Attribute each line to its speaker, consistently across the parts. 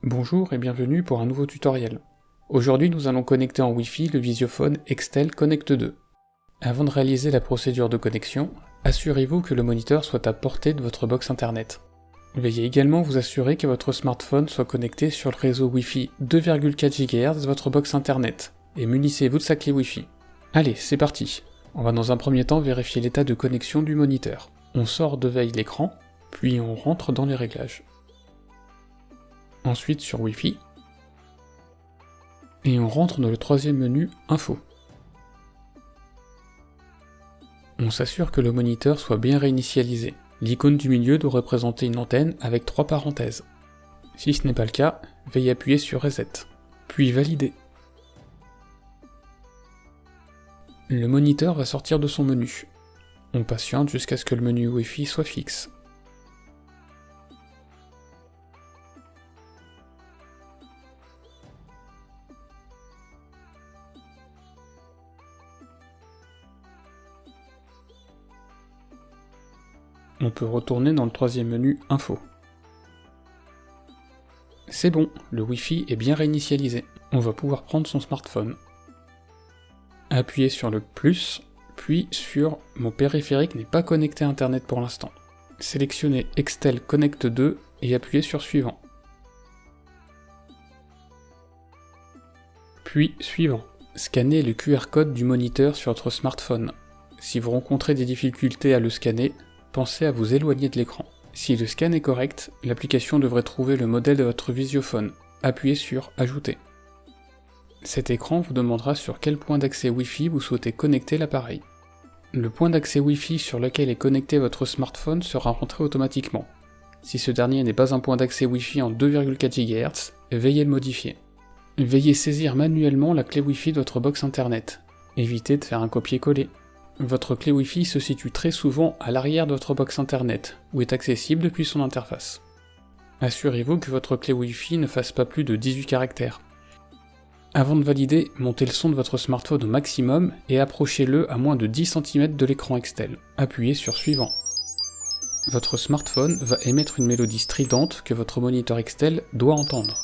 Speaker 1: Bonjour et bienvenue pour un nouveau tutoriel. Aujourd'hui nous allons connecter en Wi-Fi le Visiophone Extel Connect 2. Avant de réaliser la procédure de connexion, assurez-vous que le moniteur soit à portée de votre box internet. Veuillez également vous assurer que votre smartphone soit connecté sur le réseau Wi-Fi 2,4 GHz de votre box internet, et munissez-vous de sa clé Wi-Fi. Allez, c'est parti. On va dans un premier temps vérifier l'état de connexion du moniteur. On sort de veille l'écran, puis on rentre dans les réglages. Ensuite sur Wi-Fi, et on rentre dans le troisième menu Info. On s'assure que le moniteur soit bien réinitialisé. L'icône du milieu doit représenter une antenne avec 3 parenthèses. Si ce n'est pas le cas, veuillez appuyer sur Reset, puis Valider. Le moniteur va sortir de son menu. On patiente jusqu'à ce que le menu Wi-Fi soit fixe. On peut retourner dans le troisième menu Info. C'est bon, le Wi-Fi est bien réinitialisé. On va pouvoir prendre son smartphone. Appuyez sur le plus, puis sur « Mon périphérique n'est pas connecté à Internet pour l'instant ». Sélectionnez Extel Connect 2 et appuyez sur Suivant. Puis Suivant. Scannez le QR code du moniteur sur votre smartphone. Si vous rencontrez des difficultés à le scanner, pensez à vous éloigner de l'écran. Si le scan est correct, l'application devrait trouver le modèle de votre Visiophone. Appuyez sur Ajouter. Cet écran vous demandera sur quel point d'accès Wi-Fi vous souhaitez connecter l'appareil. Le point d'accès Wi-Fi sur lequel est connecté votre smartphone sera rentré automatiquement. Si ce dernier n'est pas un point d'accès Wi-Fi en 2,4 GHz, veuillez le modifier. Veuillez saisir manuellement la clé Wi-Fi de votre box internet. Évitez de faire un copier-coller. Votre clé Wi-Fi se situe très souvent à l'arrière de votre box internet, ou est accessible depuis son interface. Assurez-vous que votre clé Wi-Fi ne fasse pas plus de 18 caractères. Avant de valider, montez le son de votre smartphone au maximum et approchez-le à moins de 10 cm de l'écran Extel. Appuyez sur Suivant. Votre smartphone va émettre une mélodie stridente que votre moniteur Extel doit entendre.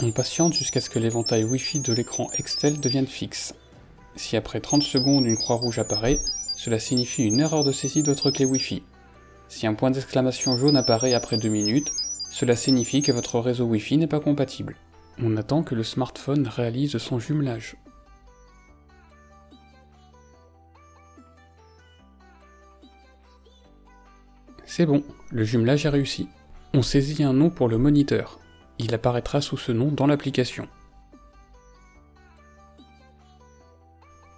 Speaker 1: On patiente jusqu'à ce que l'éventail Wi-Fi de l'écran Extel devienne fixe. Si après 30 secondes une croix rouge apparaît, cela signifie une erreur de saisie de votre clé Wi-Fi. Si un point d'exclamation jaune apparaît après 2 minutes, cela signifie que votre réseau Wi-Fi n'est pas compatible. On attend que le smartphone réalise son jumelage. C'est bon, le jumelage est réussi. On saisit un nom pour le moniteur. Il apparaîtra sous ce nom dans l'application.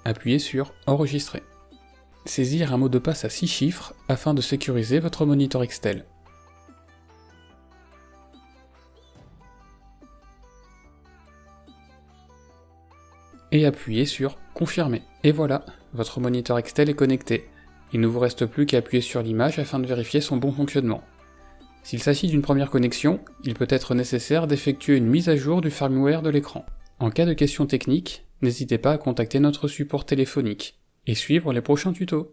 Speaker 1: Appuyez sur Enregistrer. Saisir un mot de passe à 6 chiffres afin de sécuriser votre moniteur Extel. Et appuyez sur Confirmer. Et voilà, votre moniteur Extel est connecté. Il ne vous reste plus qu'à appuyer sur l'image afin de vérifier son bon fonctionnement. S'il s'agit d'une première connexion, il peut être nécessaire d'effectuer une mise à jour du firmware de l'écran. En cas de questions techniques, n'hésitez pas à contacter notre support téléphonique et suivre les prochains tutos.